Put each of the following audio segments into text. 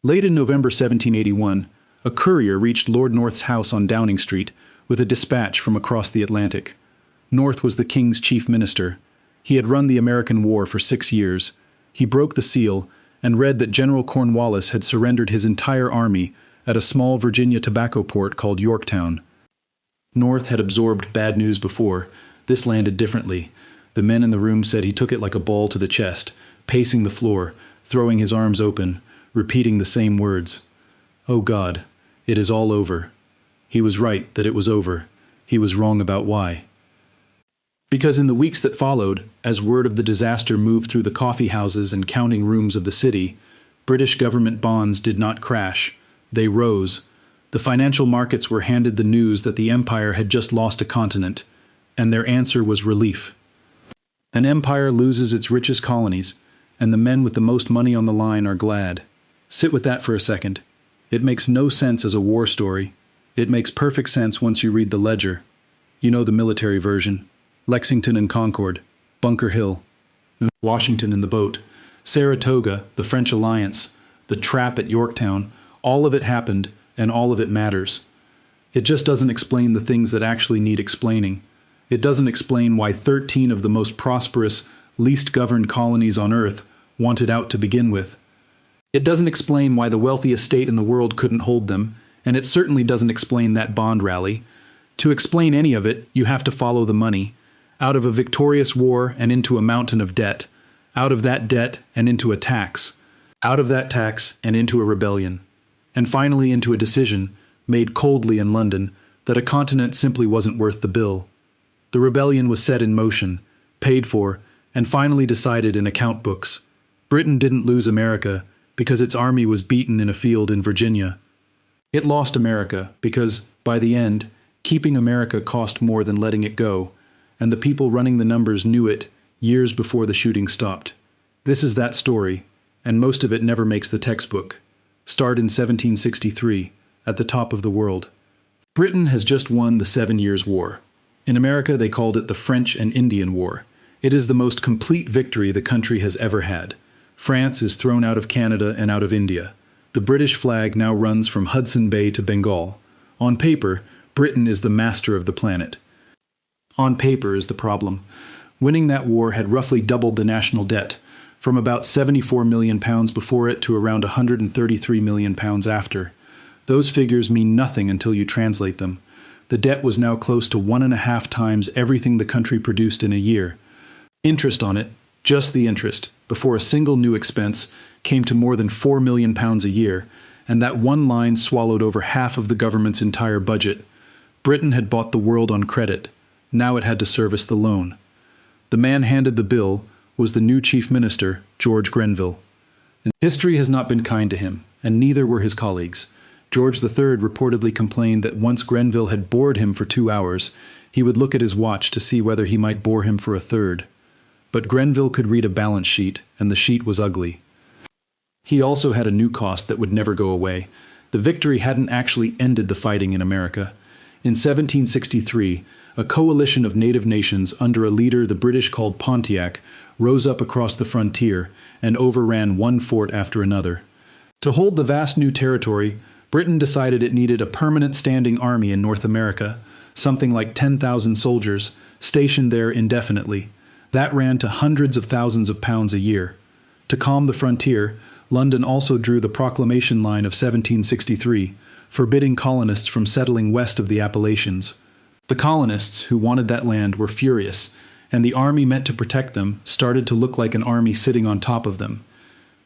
Late in November 1781, a courier reached Lord North's house on Downing Street with a dispatch from across the Atlantic. North was the king's chief minister. He had run the American War for 6 years. He broke the seal and read that General Cornwallis had surrendered his entire army at a small Virginia tobacco port called Yorktown. North had absorbed bad news before. This landed differently. The men in the room said he took it like a ball to the chest, pacing the floor, throwing his arms open, repeating the same words. "Oh God, it is all over." He was right that it was over. He was wrong about why. Because in the weeks that followed, as word of the disaster moved through the coffee houses and counting rooms of the city, British government bonds did not crash. They rose. The financial markets were handed the news that the empire had just lost a continent, and their answer was relief. An empire loses its richest colonies, and the men with the most money on the line are glad. Sit with that for a second. It makes no sense as a war story. It makes perfect sense once you read the ledger. You know the military version. Lexington and Concord, Bunker Hill, Washington in the boat, Saratoga, the French alliance, the trap at Yorktown, all of it happened, and all of it matters. It just doesn't explain the things that actually need explaining. It doesn't explain why 13 of the most prosperous, least governed colonies on Earth wanted out to begin with. It doesn't explain why the wealthiest state in the world couldn't hold them, and it certainly doesn't explain that bond rally. To explain any of it, you have to follow the money. Out of a victorious war and into a mountain of debt. Out of that debt and into a tax. Out of that tax and into a rebellion. And finally into a decision, made coldly in London, that a continent simply wasn't worth the bill. The rebellion was set in motion, paid for, and finally decided in account books. Britain didn't lose America because its army was beaten in a field in Virginia. It lost America because, by the end, keeping America cost more than letting it go, and the people running the numbers knew it years before the shooting stopped. This is that story, and most of it never makes the textbook. Start in 1763, at the top of the world. Britain has just won the 7 Years' War. In America, they called it the French and Indian War. It is the most complete victory the country has ever had. France is thrown out of Canada and out of India. The British flag now runs from Hudson Bay to Bengal. On paper, Britain is the master of the planet. On paper is the problem. Winning that war had roughly doubled the national debt, from about £74 million before it to around £133 million after. Those figures mean nothing until you translate them. The debt was now close to 1.5 times everything the country produced in a year. Interest on it, just the interest, before a single new expense, came to more than £4 million a year, and that one line swallowed over half of the government's entire budget. Britain had bought the world on credit. Now it had to service the loan. The man handed the bill was the new chief minister, George Grenville. And history has not been kind to him, and neither were his colleagues. George III reportedly complained that once Grenville had bored him for 2 hours, he would look at his watch to see whether he might bore him for a third. But Grenville could read a balance sheet, and the sheet was ugly. He also had a new cost that would never go away. The victory hadn't actually ended the fighting in America. In 1763, a coalition of native nations under a leader the British called Pontiac rose up across the frontier and overran one fort after another. To hold the vast new territory, Britain decided it needed a permanent standing army in North America, something like 10,000 soldiers, stationed there indefinitely. That ran to hundreds of thousands of pounds a year. To calm the frontier, London also drew the Proclamation Line of 1763, forbidding colonists from settling west of the Appalachians. The colonists, who wanted that land, were furious, and the army meant to protect them started to look like an army sitting on top of them.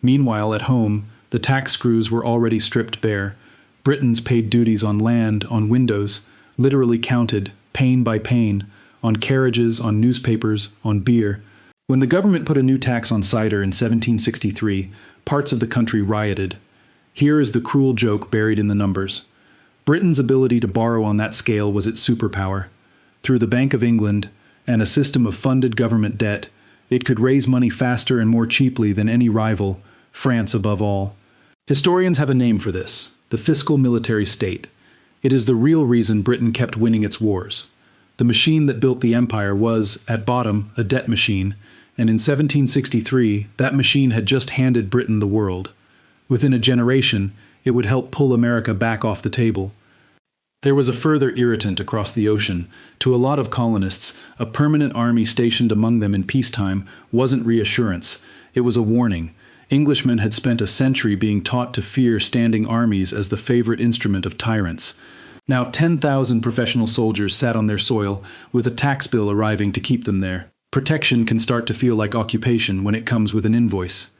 Meanwhile, at home, the tax screws were already stripped bare. Britons paid duties on land, on windows, literally counted, pane by pane, on carriages, on newspapers, on beer. When the government put a new tax on cider in 1763, parts of the country rioted. Here is the cruel joke buried in the numbers. Britain's ability to borrow on that scale was its superpower. Through the Bank of England and a system of funded government debt, it could raise money faster and more cheaply than any rival, France above all. Historians have a name for this, the fiscal military state. It is the real reason Britain kept winning its wars. The machine that built the empire was, at bottom, a debt machine, and in 1763, that machine had just handed Britain the world. Within a generation, it would help pull America back off the table. There was a further irritant across the ocean. To a lot of colonists, a permanent army stationed among them in peacetime wasn't reassurance. It was a warning. Englishmen had spent a century being taught to fear standing armies as the favorite instrument of tyrants. Now 10,000 professional soldiers sat on their soil, with a tax bill arriving to keep them there. Protection can start to feel like occupation when it comes with an invoice.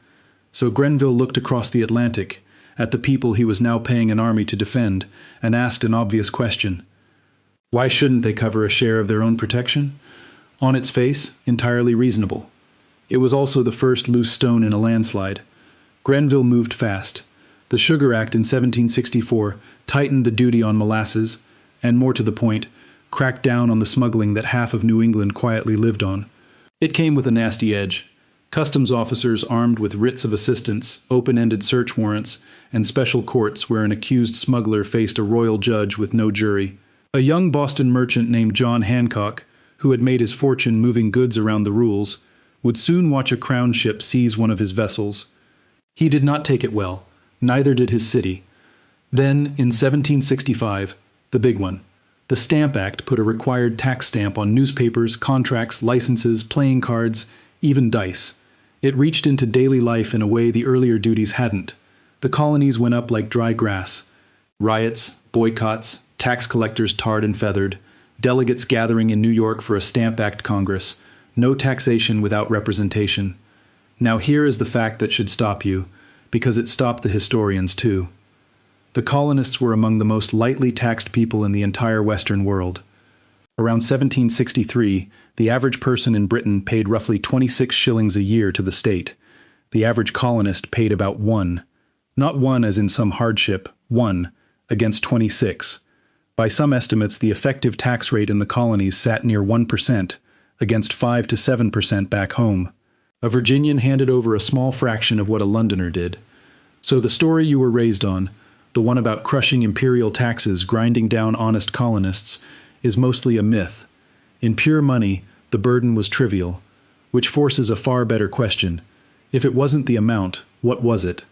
So Grenville looked across the Atlantic, at the people he was now paying an army to defend, and asked an obvious question. Why shouldn't they cover a share of their own protection? On its face, entirely reasonable. It was also the first loose stone in a landslide. Grenville moved fast. The Sugar Act in 1764 tightened the duty on molasses, and more to the point, cracked down on the smuggling that half of New England quietly lived on. It came with a nasty edge. Customs officers armed with writs of assistance, open-ended search warrants, and special courts where an accused smuggler faced a royal judge with no jury. A young Boston merchant named John Hancock, who had made his fortune moving goods around the rules, would soon watch a crown ship seize one of his vessels. He did not take it well, neither did his city. Then, in 1765, the big one, the Stamp Act put a required tax stamp on newspapers, contracts, licenses, playing cards, even dice. It reached into daily life in a way the earlier duties hadn't. The colonies went up like dry grass. Riots, boycotts, tax collectors tarred and feathered, delegates gathering in New York for a Stamp Act Congress, no taxation without representation. Now here is the fact that should stop you, because it stopped the historians too. The colonists were among the most lightly taxed people in the entire Western world. Around 1763, the average person in Britain paid roughly 26 shillings a year to the state. The average colonist paid about 1. Not 1 as in some hardship, 1, against 26. By some estimates, the effective tax rate in the colonies sat near 1%, against 5 to 7% back home. A Virginian handed over a small fraction of what a Londoner did. So the story you were raised on, the one about crushing imperial taxes grinding down honest colonists, is mostly a myth. In pure money, the burden was trivial, which forces a far better question. If it wasn't the amount, what was it?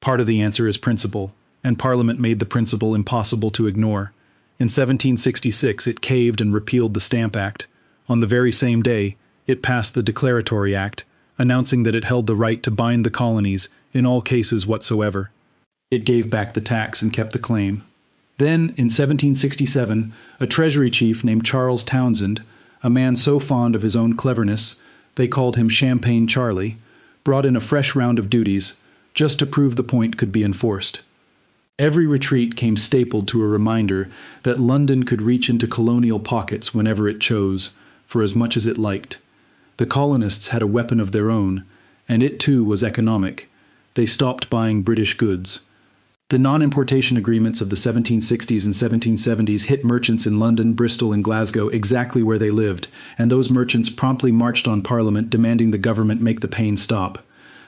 Part of the answer is principle, and Parliament made the principle impossible to ignore. In 1766, it caved and repealed the Stamp Act. On the very same day, it passed the Declaratory Act, announcing that it held the right to bind the colonies in all cases whatsoever. It gave back the tax and kept the claim. Then, in 1767, a treasury chief named Charles Townshend, a man so fond of his own cleverness they called him Champagne Charlie, brought in a fresh round of duties, just to prove the point could be enforced. Every retreat came stapled to a reminder that London could reach into colonial pockets whenever it chose, for as much as it liked. The colonists had a weapon of their own, and it too was economic. They stopped buying British goods. The non-importation agreements of the 1760s and 1770s hit merchants in London, Bristol, and Glasgow exactly where they lived, and those merchants promptly marched on Parliament demanding the government make the pain stop.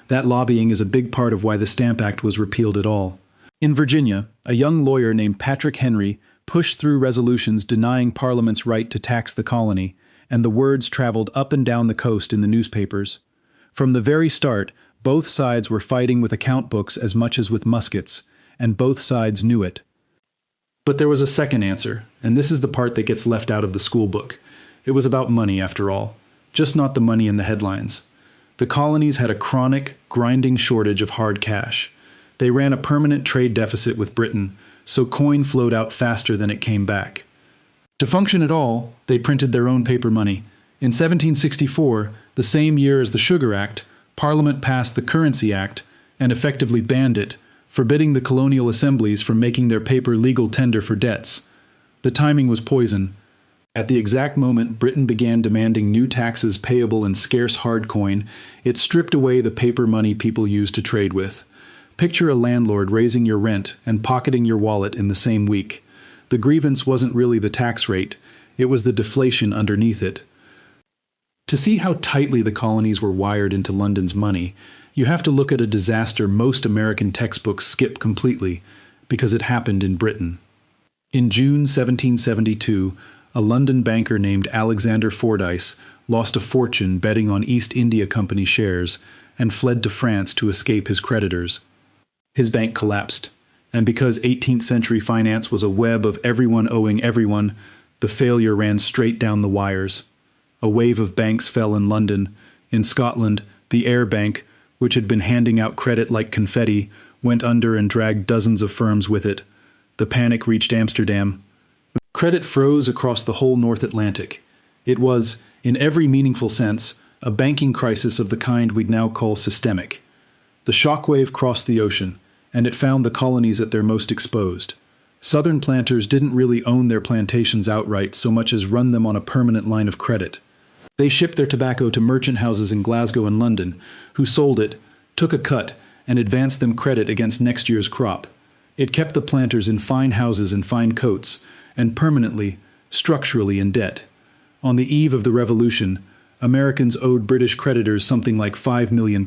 That lobbying is a big part of why the Stamp Act was repealed at all. In Virginia, a young lawyer named Patrick Henry pushed through resolutions denying Parliament's right to tax the colony, and the words traveled up and down the coast in the newspapers. From the very start, both sides were fighting with account books as much as with muskets, and both sides knew it. But there was a second answer, and this is the part that gets left out of the school book. It was about money, after all, just not the money in the headlines. The colonies had a chronic, grinding shortage of hard cash. They ran a permanent trade deficit with Britain, so coin flowed out faster than it came back. To function at all, they printed their own paper money. In 1764, the same year as the Sugar Act, Parliament passed the Currency Act and effectively banned it, forbidding the colonial assemblies from making their paper legal tender for debts. The timing was poison. At the exact moment Britain began demanding new taxes payable in scarce hard coin, it stripped away the paper money people used to trade with. Picture a landlord raising your rent and pocketing your wallet in the same week. The grievance wasn't really the tax rate, it was the deflation underneath it. To see how tightly the colonies were wired into London's money, you have to look at a disaster most American textbooks skip completely, because it happened in Britain. In June 1772, a London banker named Alexander Fordyce lost a fortune betting on East India Company shares and fled to France to escape his creditors. His bank collapsed, and because 18th century finance was a web of everyone owing everyone, the failure ran straight down the wires. A wave of banks fell in London. In Scotland, the Ayr Bank, which had been handing out credit like confetti, went under and dragged dozens of firms with it. The panic reached Amsterdam. Credit froze across the whole North Atlantic. It was, in every meaningful sense, a banking crisis of the kind we'd now call systemic. The shockwave crossed the ocean, and it found the colonies at their most exposed. Southern planters didn't really own their plantations outright so much as run them on a permanent line of credit. They shipped their tobacco to merchant houses in Glasgow and London, who sold it, took a cut, and advanced them credit against next year's crop. It kept the planters in fine houses and fine coats, and permanently, structurally in debt. On the eve of the Revolution, Americans owed British creditors something like £5 million.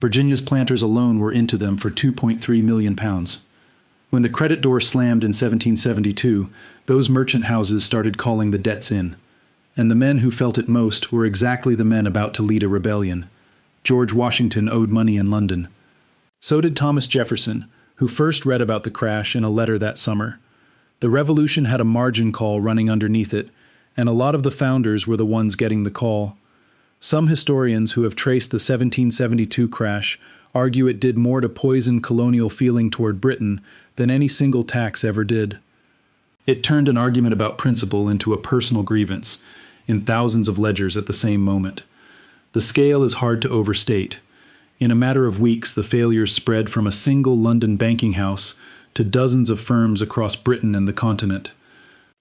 Virginia's planters alone were into them for £2.3 million. When the credit door slammed in 1772, those merchant houses started calling the debts in. And the men who felt it most were exactly the men about to lead a rebellion. George Washington owed money in London. So did Thomas Jefferson, who first read about the crash in a letter that summer. The revolution had a margin call running underneath it, and a lot of the founders were the ones getting the call. Some historians who have traced the 1772 crash argue it did more to poison colonial feeling toward Britain than any single tax ever did. It turned an argument about principle into a personal grievance in thousands of ledgers at the same moment. The scale is hard to overstate. In a matter of weeks, the failures spread from a single London banking house to dozens of firms across Britain and the continent.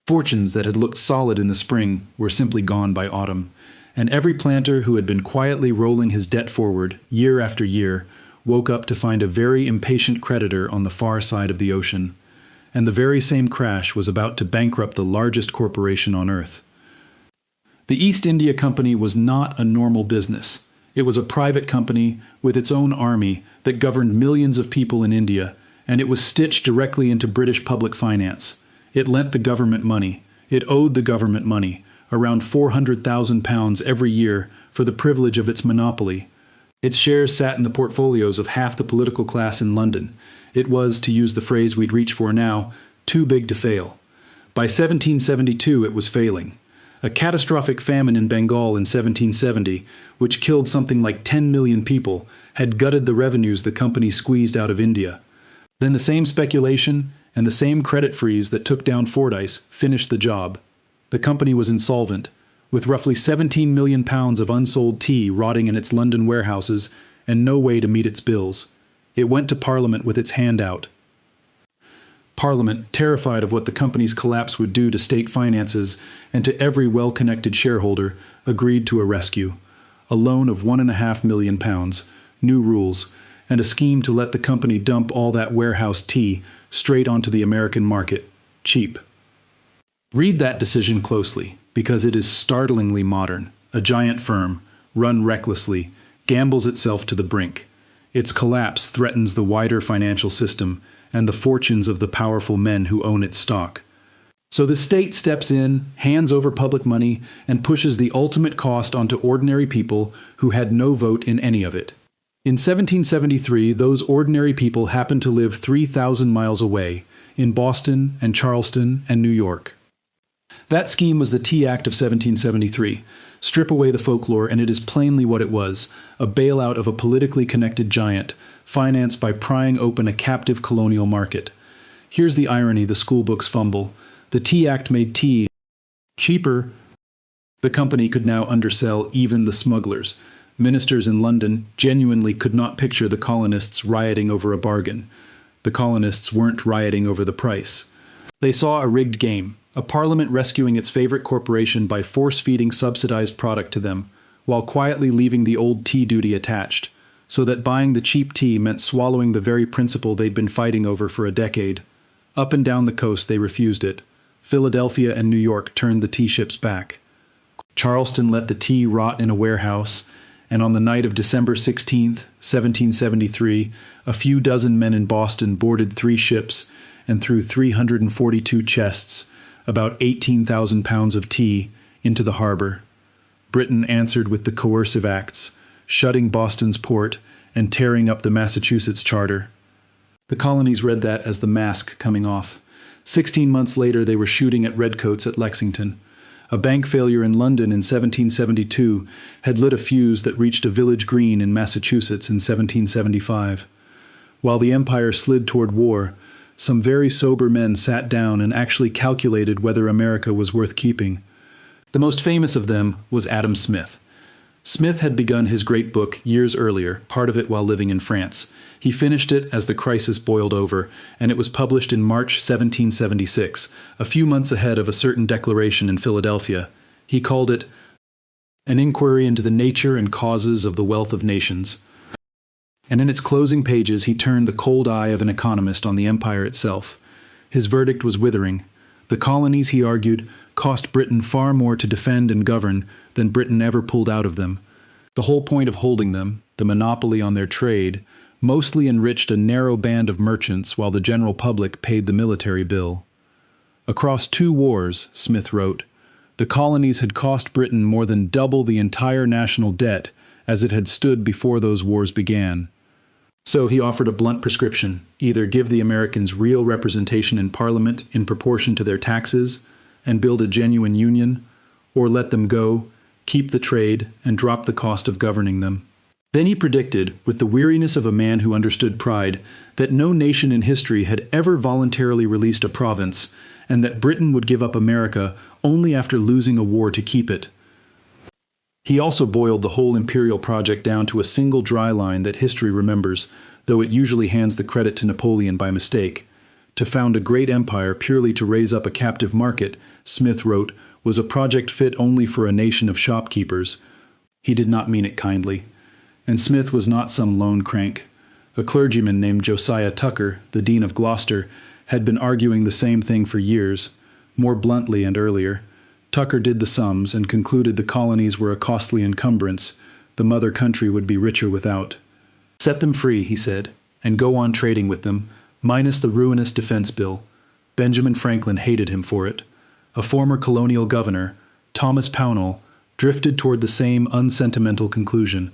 Fortunes that had looked solid in the spring were simply gone by autumn, and every planter who had been quietly rolling his debt forward year after year woke up to find a very impatient creditor on the far side of the ocean. And the very same crash was about to bankrupt the largest corporation on earth. The East India Company was not a normal business. It was a private company with its own army that governed millions of people in India, and it was stitched directly into British public finance. It lent the government money. It owed the government money, around £400,000 every year, for the privilege of its monopoly. Its shares sat in the portfolios of half the political class in London. It was, to use the phrase we'd reach for now, too big to fail. By 1772 it was failing. A catastrophic famine in Bengal in 1770, which killed something like 10 million people, had gutted the revenues the company squeezed out of India. Then the same speculation and the same credit freeze that took down Fordyce finished the job. The company was insolvent, with roughly £17 million of unsold tea rotting in its London warehouses and no way to meet its bills. It went to Parliament with its hand out. Parliament, terrified of what the company's collapse would do to state finances and to every well-connected shareholder, agreed to a rescue. A loan of £1.5 million, new rules, and a scheme to let the company dump all that warehouse tea straight onto the American market, cheap. Read that decision closely, because it is startlingly modern. A giant firm, run recklessly, gambles itself to the brink. Its collapse threatens the wider financial system and the fortunes of the powerful men who own its stock. So the state steps in, hands over public money, and pushes the ultimate cost onto ordinary people who had no vote in any of it. In 1773, those ordinary people happened to live 3,000 miles away, in Boston and Charleston and New York. That scheme was the Tea Act of 1773. Strip away the folklore and it is plainly what it was, a bailout of a politically connected giant, financed by prying open a captive colonial market. Here's the irony the schoolbooks fumble. The Tea Act made tea cheaper. The company could now undersell even the smugglers. Ministers in London genuinely could not picture the colonists rioting over a bargain. The colonists weren't rioting over the price. They saw a rigged game, a parliament rescuing its favorite corporation by force-feeding subsidized product to them, while quietly leaving the old tea duty attached, so that buying the cheap tea meant swallowing the very principle they'd been fighting over for a decade. Up and down the coast they refused it. Philadelphia and New York turned the tea ships back. Charleston let the tea rot in a warehouse, and on the night of December 16, 1773, a few dozen men in Boston boarded 3 ships and threw 342 chests, about 18,000 pounds of tea, into the harbor. Britain answered with the coercive acts, shutting Boston's port and tearing up the Massachusetts Charter. The colonies read that as the mask coming off. 16 months later, they were shooting at redcoats at Lexington. A bank failure in London in 1772 had lit a fuse that reached a village green in Massachusetts in 1775. While the empire slid toward war, some very sober men sat down and actually calculated whether America was worth keeping. The most famous of them was Adam Smith. Smith had begun his great book years earlier, part of it while living in France. He finished it as the crisis boiled over, and it was published in March 1776, a few months ahead of a certain declaration in Philadelphia. He called it An Inquiry into the Nature and Causes of the Wealth of Nations. And in its closing pages he turned the cold eye of an economist on the empire itself. His verdict was withering. The colonies, he argued, cost Britain far more to defend and govern than Britain ever pulled out of them. The whole point of holding them, the monopoly on their trade, mostly enriched a narrow band of merchants while the general public paid the military bill. Across 2 wars, Smith wrote, the colonies had cost Britain more than double the entire national debt as it had stood before those wars began. So he offered a blunt prescription: either give the Americans real representation in Parliament in proportion to their taxes and build a genuine union, or let them go, keep the trade, and drop the cost of governing them. Then he predicted, with the weariness of a man who understood pride, that no nation in history had ever voluntarily released a province, and that Britain would give up America only after losing a war to keep it. He also boiled the whole imperial project down to a single dry line that history remembers, though it usually hands the credit to Napoleon by mistake. To found a great empire purely to raise up a captive market, Smith wrote, was a project fit only for a nation of shopkeepers. He did not mean it kindly. And Smith was not some lone crank. A clergyman named Josiah Tucker, the Dean of Gloucester, had been arguing the same thing for years, more bluntly and earlier. Tucker did the sums and concluded the colonies were a costly encumbrance. The mother country would be richer without. Set them free, he said, and go on trading with them, minus the ruinous defense bill. Benjamin Franklin hated him for it. A former colonial governor, Thomas Pownall, drifted toward the same unsentimental conclusion.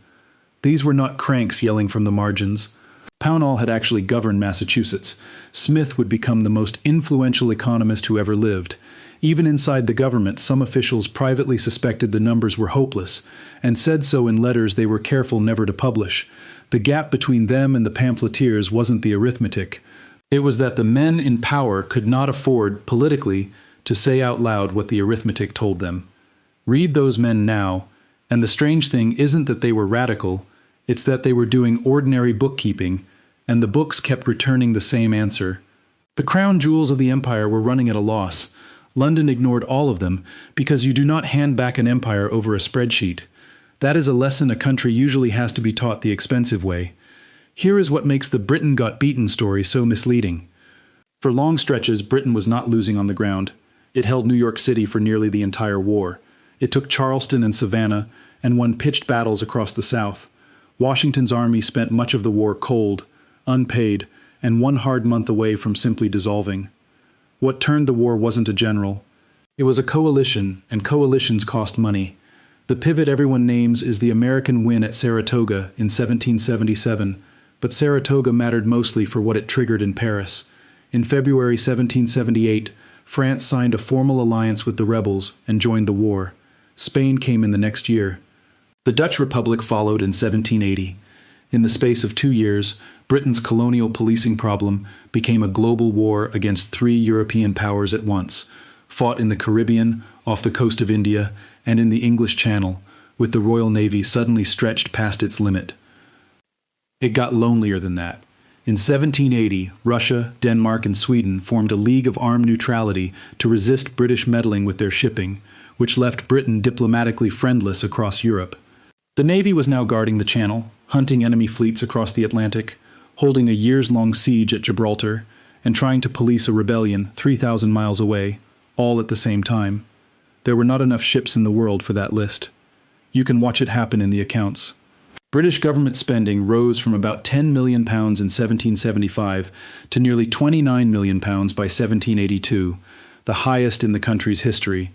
These were not cranks yelling from the margins. Pownall had actually governed Massachusetts. Smith would become the most influential economist who ever lived. Even inside the government, some officials privately suspected the numbers were hopeless, and said so in letters they were careful never to publish. The gap between them and the pamphleteers wasn't the arithmetic. It was that the men in power could not afford, politically, to say out loud what the arithmetic told them. Read those men now, and the strange thing isn't that they were radical, it's that they were doing ordinary bookkeeping, and the books kept returning the same answer. The crown jewels of the empire were running at a loss. London ignored all of them, because you do not hand back an empire over a spreadsheet. That is a lesson a country usually has to be taught the expensive way. Here is what makes the Britain got beaten story so misleading. For long stretches, Britain was not losing on the ground. It held New York City for nearly the entire war. It took Charleston and Savannah, and won pitched battles across the South. Washington's army spent much of the war cold, unpaid, and 1 hard month away from simply dissolving. What turned the war wasn't a general. It was a coalition, and coalitions cost money. The pivot everyone names is the American win at Saratoga in 1777, but Saratoga mattered mostly for what it triggered in Paris. In February 1778, France signed a formal alliance with the rebels and joined the war. Spain came in the next year. The Dutch Republic followed in 1780. In the space of 2 years, Britain's colonial policing problem became a global war against 3 European powers at once, fought in the Caribbean, off the coast of India, and in the English Channel, with the Royal Navy suddenly stretched past its limit. It got lonelier than that. In 1780, Russia, Denmark, and Sweden formed a league of armed neutrality to resist British meddling with their shipping, which left Britain diplomatically friendless across Europe. The Navy was now guarding the Channel, hunting enemy fleets across the Atlantic, holding a years-long siege at Gibraltar, and trying to police a rebellion 3,000 miles away, all at the same time. There were not enough ships in the world for that list. You can watch it happen in the accounts. British government spending rose from about £10 million in 1775 to nearly £29 million by 1782, the highest in the country's history.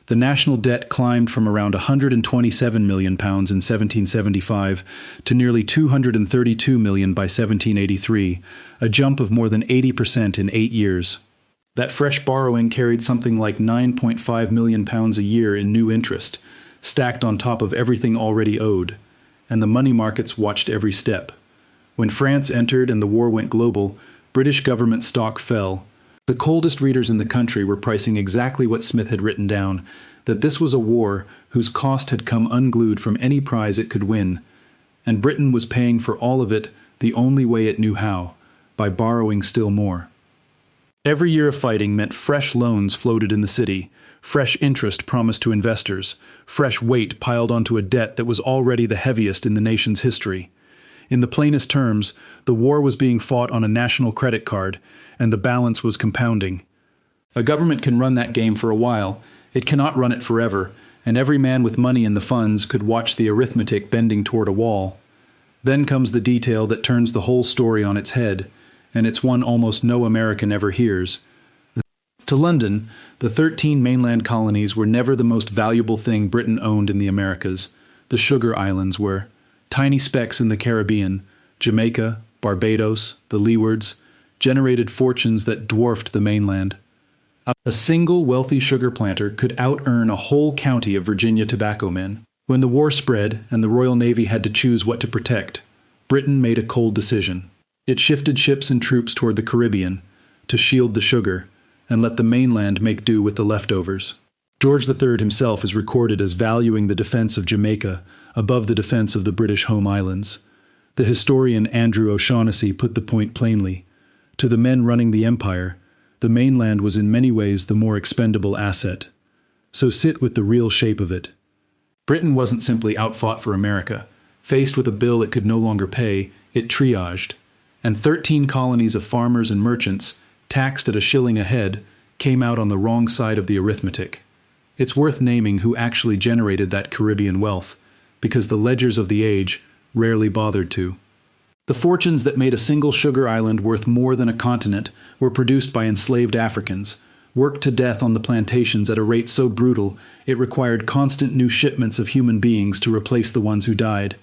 The national debt climbed from around £127 million in 1775 to nearly £232 million by 1783, a jump of more than 80% in 8 years. That fresh borrowing carried something like £9.5 million a year in new interest, stacked on top of everything already owed, and the money markets watched every step. When France entered and the war went global, British government stock fell. The coldest readers in the country were pricing exactly what Smith had written down, that this was a war whose cost had come unglued from any prize it could win, and Britain was paying for all of it the only way it knew how, by borrowing still more. Every year of fighting meant fresh loans floated in the city, fresh interest promised to investors, fresh weight piled onto a debt that was already the heaviest in the nation's history. In the plainest terms, the war was being fought on a national credit card, and the balance was compounding. A government can run that game for a while, it cannot run it forever, and every man with money in the funds could watch the arithmetic bending toward a wall. Then comes the detail that turns the whole story on its head, and it's one almost no American ever hears. To London, the 13 mainland colonies were never the most valuable thing Britain owned in the Americas. The Sugar Islands were. Tiny specks in the Caribbean, Jamaica, Barbados, the Leewards, generated fortunes that dwarfed the mainland. A single wealthy sugar planter could out-earn a whole county of Virginia tobacco men. When the war spread and the Royal Navy had to choose what to protect, Britain made a cold decision. It shifted ships and troops toward the Caribbean to shield the sugar and let the mainland make do with the leftovers. George III himself is recorded as valuing the defense of Jamaica above the defense of the British home islands. The historian Andrew O'Shaughnessy put the point plainly. To the men running the empire, the mainland was in many ways the more expendable asset. So sit with the real shape of it. Britain wasn't simply outfought for America. Faced with a bill it could no longer pay, it triaged. And 13 colonies of farmers and merchants, taxed at a shilling a head, came out on the wrong side of the arithmetic. It's worth naming who actually generated that Caribbean wealth, because the ledgers of the age rarely bothered to. The fortunes that made a single sugar island worth more than a continent were produced by enslaved Africans, worked to death on the plantations at a rate so brutal it required constant new shipments of human beings to replace the ones who died.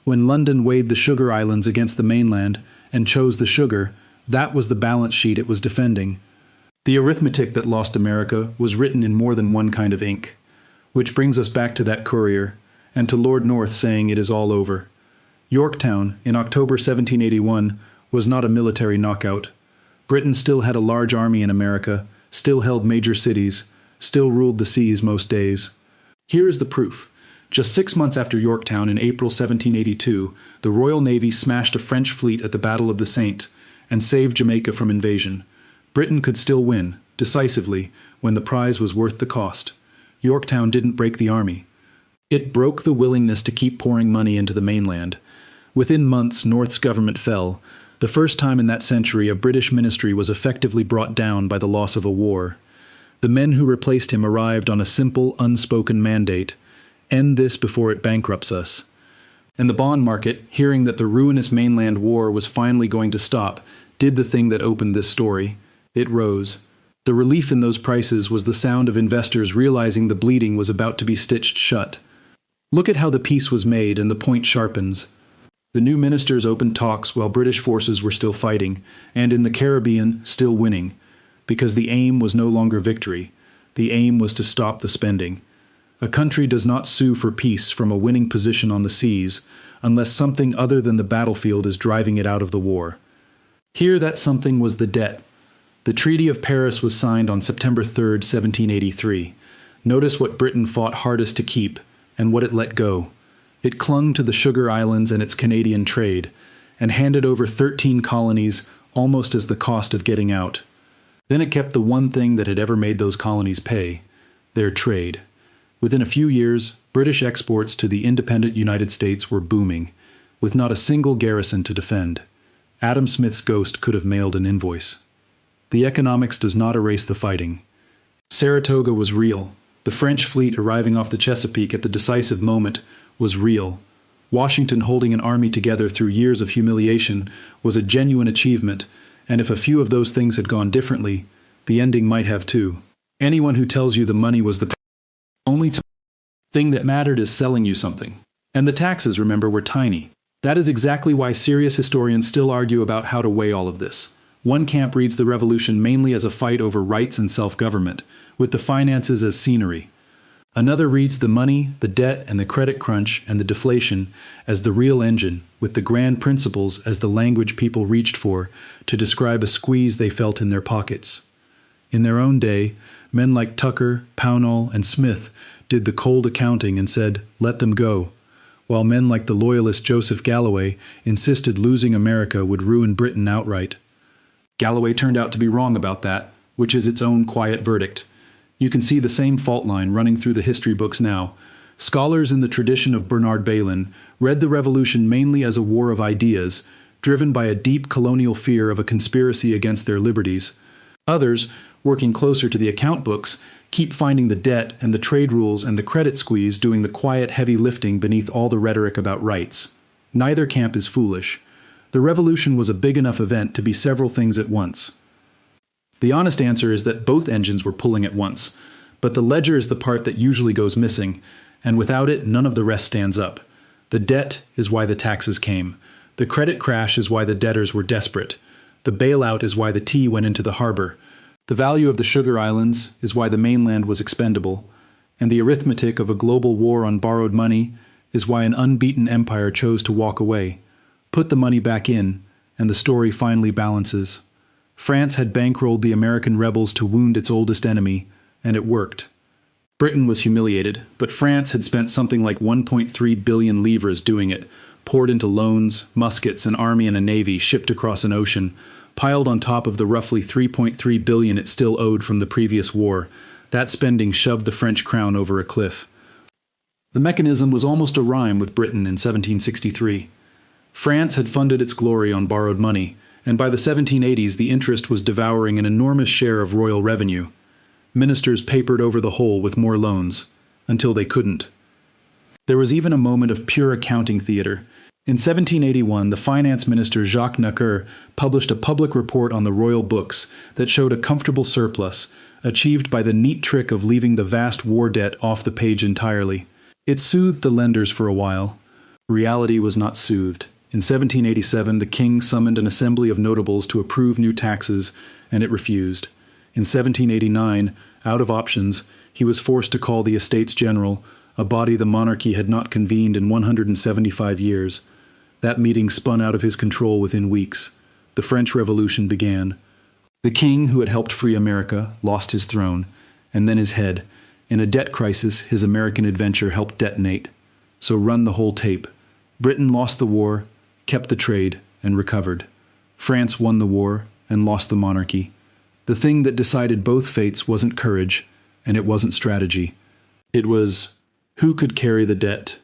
When London weighed the sugar islands against the mainland and chose the sugar, that was the balance sheet it was defending. The arithmetic that lost America was written in more than one kind of ink. Which brings us back to that courier, and to Lord North saying it is all over. Yorktown, in October 1781, was not a military knockout. Britain still had a large army in America, still held major cities, still ruled the seas most days. Here is the proof. Just 6 months after Yorktown in April 1782, the Royal Navy smashed a French fleet at the Battle of the Saint and saved Jamaica from invasion. Britain could still win, decisively, when the prize was worth the cost. Yorktown didn't break the army. It broke the willingness to keep pouring money into the mainland. Within months, North's government fell. The first time in that century a British ministry was effectively brought down by the loss of a war. The men who replaced him arrived on a simple, unspoken mandate: end this before it bankrupts us. And the bond market, hearing that the ruinous mainland war was finally going to stop, did the thing that opened this story. It rose. The relief in those prices was the sound of investors realizing the bleeding was about to be stitched shut. Look at how the peace was made and the point sharpens. The new ministers opened talks while British forces were still fighting, and in the Caribbean, still winning, because the aim was no longer victory. The aim was to stop the spending. A country does not sue for peace from a winning position on the seas unless something other than the battlefield is driving it out of the war. Here that something was the debt. The Treaty of Paris was signed on September 3, 1783. Notice what Britain fought hardest to keep, and what it let go. It clung to the Sugar Islands and its Canadian trade, and handed over 13 colonies almost as the cost of getting out. Then it kept the one thing that had ever made those colonies pay: their trade. Within a few years, British exports to the independent United States were booming, with not a single garrison to defend. Adam Smith's ghost could have mailed an invoice. The economics does not erase the fighting. Saratoga was real. The French fleet arriving off the Chesapeake at the decisive moment was real. Washington holding an army together through years of humiliation was a genuine achievement, and if a few of those things had gone differently, the ending might have too. Anyone who tells you the money was the Only to thing that mattered is selling you something. And the taxes, remember, were tiny. That is exactly why serious historians still argue about how to weigh all of this. One camp reads the revolution mainly as a fight over rights and self-government, with the finances as scenery. Another reads the money, the debt, and the credit crunch and the deflation as the real engine, with the grand principles as the language people reached for to describe a squeeze they felt in their pockets. In their own day, men like Tucker, Pownall, and Smith did the cold accounting and said, "Let them go," while men like the loyalist Joseph Galloway insisted losing America would ruin Britain outright. Galloway turned out to be wrong about that, which is its own quiet verdict. You can see the same fault line running through the history books now. Scholars in the tradition of Bernard Bailyn read the revolution mainly as a war of ideas, driven by a deep colonial fear of a conspiracy against their liberties. Others, working closer to the account books, keep finding the debt and the trade rules and the credit squeeze doing the quiet heavy lifting beneath all the rhetoric about rights. Neither camp is foolish. The revolution was a big enough event to be several things at once. The honest answer is that both engines were pulling at once, but the ledger is the part that usually goes missing, and without it, none of the rest stands up. The debt is why the taxes came. The credit crash is why the debtors were desperate. The bailout is why the tea went into the harbor. The value of the sugar islands is why the mainland was expendable, and the arithmetic of a global war on borrowed money is why an unbeaten empire chose to walk away. Put the money back in, and the story finally balances. France had bankrolled the American rebels to wound its oldest enemy, and it worked. Britain was humiliated, but France had spent something like 1.3 billion livres doing it, poured into loans, muskets, an army and a navy shipped across an ocean, piled on top of the roughly 3.3 billion it still owed from the previous war. That spending shoved the French crown over a cliff. The mechanism was almost a rhyme with Britain in 1763. France had funded its glory on borrowed money, and by the 1780s the interest was devouring an enormous share of royal revenue. Ministers papered over the hole with more loans, until they couldn't. There was even a moment of pure accounting theater. In 1781, the finance minister Jacques Necker published a public report on the royal books that showed a comfortable surplus, achieved by the neat trick of leaving the vast war debt off the page entirely. It soothed the lenders for a while. Reality was not soothed. In 1787, the king summoned an assembly of notables to approve new taxes, and it refused. In 1789, out of options, he was forced to call the Estates General, a body the monarchy had not convened in 175 years. That meeting spun out of his control within weeks. The French Revolution began. The king, who had helped free America, lost his throne, and then his head. In a debt crisis, his American adventure helped detonate. So run the whole tape. Britain lost the war, kept the trade, and recovered. France won the war and lost the monarchy. The thing that decided both fates wasn't courage, and it wasn't strategy. It was, who could carry the debt?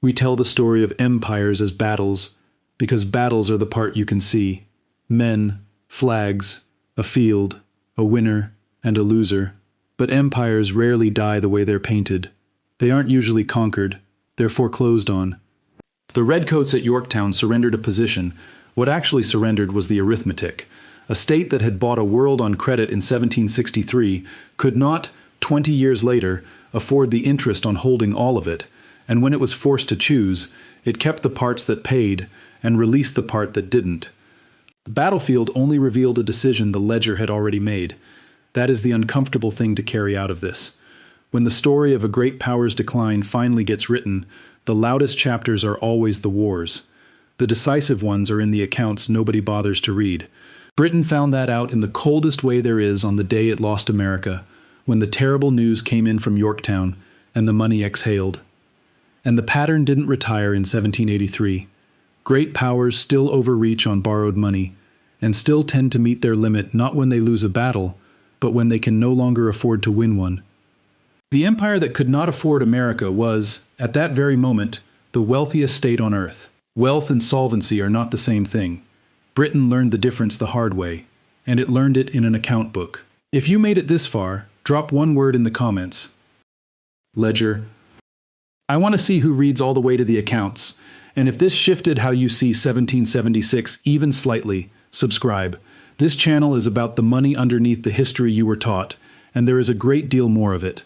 We tell the story of empires as battles, because battles are the part you can see. Men, flags, a field, a winner, and a loser. But empires rarely die the way they're painted. They aren't usually conquered, they're foreclosed on. The redcoats at Yorktown surrendered a position. What actually surrendered was the arithmetic. A state that had bought a world on credit in 1763 could not, 20 years later, afford the interest on holding all of it, and when it was forced to choose, it kept the parts that paid and released the part that didn't. The battlefield only revealed a decision the ledger had already made. That is the uncomfortable thing to carry out of this. When the story of a great power's decline finally gets written, the loudest chapters are always the wars. The decisive ones are in the accounts nobody bothers to read. Britain found that out in the coldest way there is on the day it lost America, when the terrible news came in from Yorktown and the money exhaled. And the pattern didn't retire in 1783. Great powers still overreach on borrowed money, and still tend to meet their limit not when they lose a battle, but when they can no longer afford to win one. The empire that could not afford America was, at that very moment, the wealthiest state on earth. Wealth and solvency are not the same thing. Britain learned the difference the hard way, and it learned it in an account book. If you made it this far, drop one word in the comments. Ledger. I want to see who reads all the way to the accounts, and if this shifted how you see 1776 even slightly, subscribe. This channel is about the money underneath the history you were taught, and there is a great deal more of it.